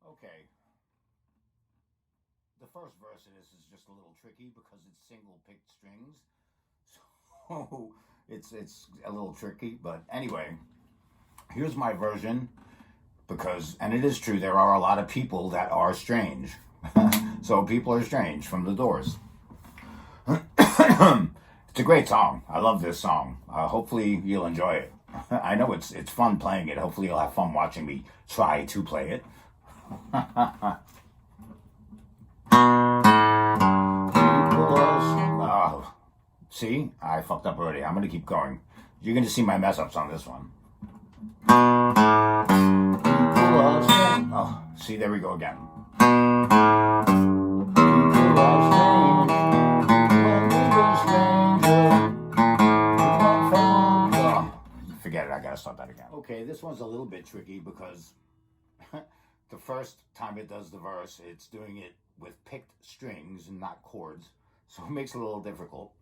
Okay, the first verse of this is just a little tricky because it's single picked strings, so it's a little tricky. But anyway, here's my version because, and it is true, there are a lot of people that are strange. So people are strange from the Doors. It's a great song. I love this song. Hopefully you'll enjoy it. I know it's fun playing it. Hopefully you'll have fun watching me try to play it. Oh, see, I fucked up already. I'm gonna keep going. You're gonna see my mess ups on this one. Oh, see, there we go again. Forget it, I gotta start that again. Okay, this one's a little bit tricky because the first time it does the verse, it's doing it with picked strings and not chords, so it makes it a little difficult.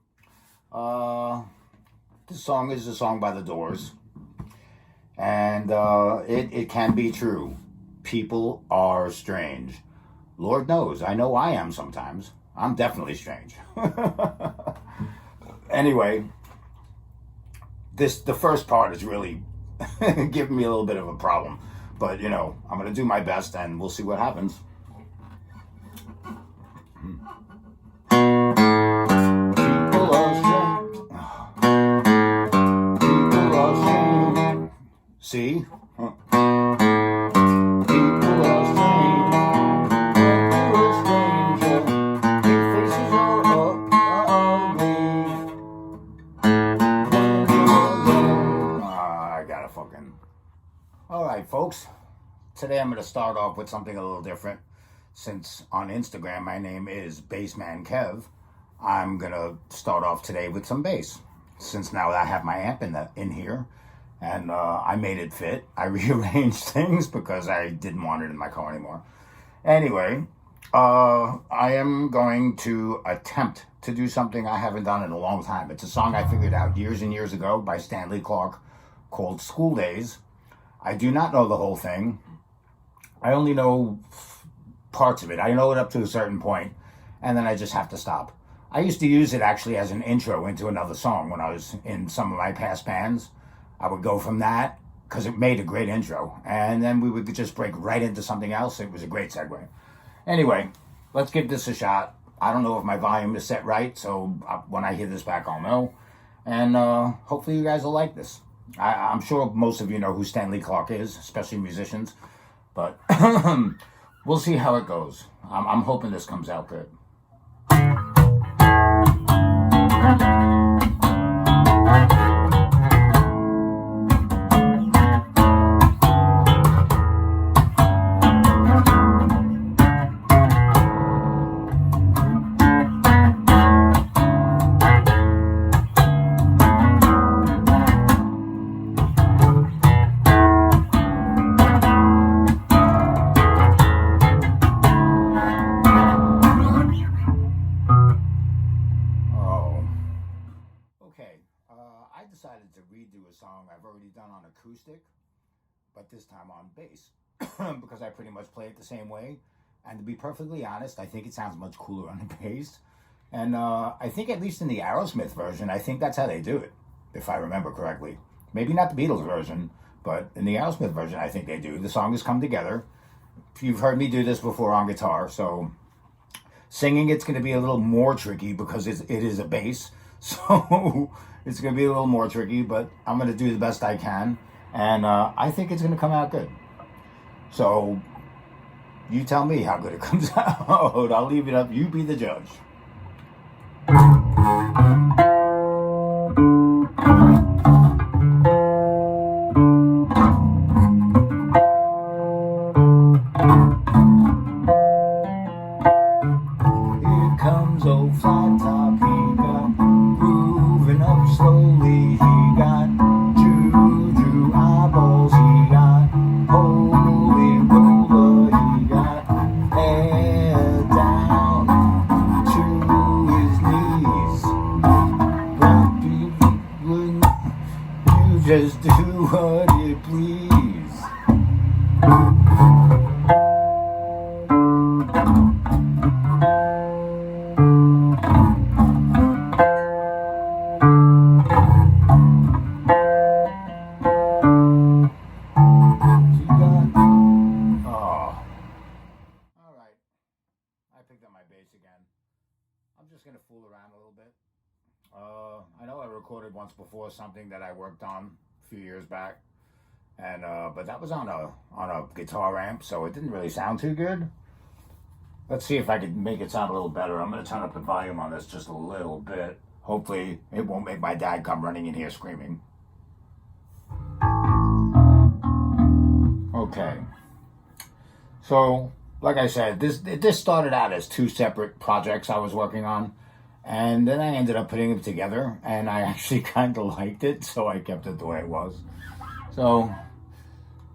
This song is a song by the Doors, and it can be true. People are strange. Lord knows, I know I am sometimes. I'm definitely strange. Anyway, the first part is really giving me a little bit of a problem. But, you know, I'm going to do my best and we'll see what happens. People are strange. People are strange. See? People are strange. When you're a stranger, your faces are ugly. I gotta fucking... Alright, folks. Today I'm going to start off with something a little different. Since on Instagram my name is Bassman Kev, I'm going to start off today with some bass. Since now I have my amp in here, and I made it fit. I rearranged things because I didn't want it in my car anymore. Anyway, I am going to attempt to do something I haven't done in a long time. It's a song I figured out years and years ago by Stanley Clarke called School Days. I do not know the whole thing. I only know parts of it. I know it up to a certain point, and then I just have to stop. I used to use it actually as an intro into another song when I was in some of my past bands. I would go from that, because it made a great intro, and then we would just break right into something else. It was a great segue. Anyway, let's give this a shot. I don't know if my volume is set right, so when I hear this back, I'll know. And hopefully you guys will like this. I'm sure most of you know who Stanley Clarke is, especially musicians. But we'll see how it goes. I'm hoping this comes out good. I decided to redo a song I've already done on acoustic, but this time on bass, because I pretty much play it the same way. And to be perfectly honest, I think it sounds much cooler on the bass. And I think at least in the Aerosmith version, I think that's how they do it, if I remember correctly. Maybe not the Beatles version, but in the Aerosmith version, I think they do. The song has come together. You've heard me do this before on guitar, so singing it's going to be a little more tricky because it is a bass. So it's going to be a little more tricky, but I'm going to do the best I can. And I think it's going to come out good. So you tell me how good it comes out. I'll leave it up. You be the judge. Here comes old flat top, he got moving up slowly, he got juju eyeballs, he got holy roller, he got hair down to his knees. I'm just gonna fool around a little bit. I know I recorded once before something that I worked on a few years back, and but that was on a guitar amp, so it didn't really sound too good. Let's see if I can make it sound a little better. I'm gonna turn up the volume on this just a little bit. Hopefully, it won't make my dad come running in here screaming. Okay. So, like I said, this started out as two separate projects I was working on, and then I ended up putting them together, and I actually kind of liked it, so I kept it the way it was. So,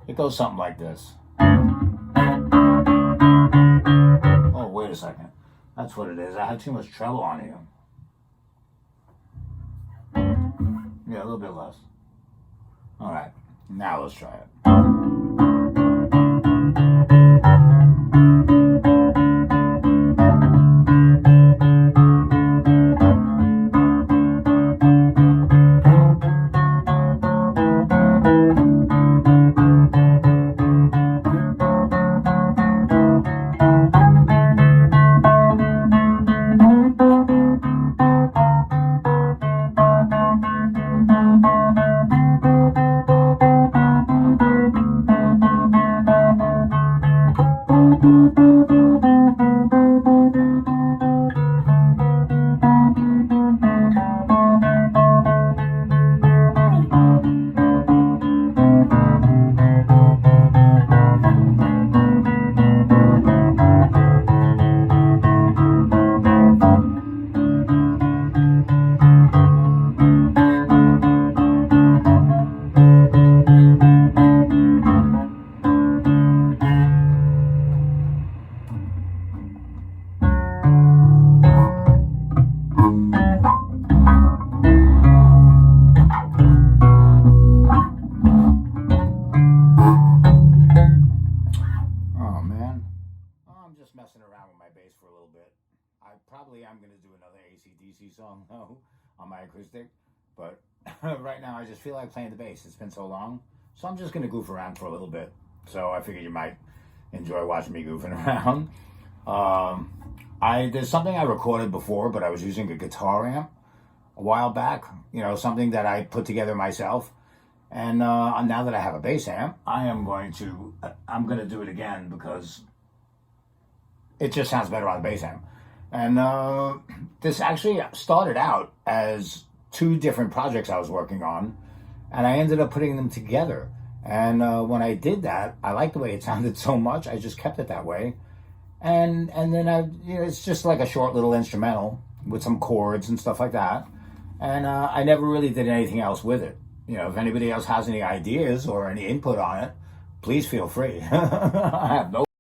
it goes something like this. Oh, wait a second. That's what it is. I had too much treble on here. Yeah, a little bit less. All right, now let's try it. Messing around with my bass for a little bit. I probably am going to do another AC/DC song though on my acoustic, but right now I just feel like playing the bass. It's been so long, so I'm just going to goof around for a little bit. So I figured you might enjoy watching me goofing around. There's something I recorded before, but I was using a guitar amp a while back. You know, something that I put together myself. And now that I have a bass amp, I'm going to do it again because it just sounds better on the bass amp. And this actually started out as two different projects I was working on, and I ended up putting them together. And when I did that, I liked the way it sounded so much, I just kept it that way. And then it's just like a short little instrumental with some chords and stuff like that. And I never really did anything else with it. You know, if anybody else has any ideas or any input on it, please feel free. I have no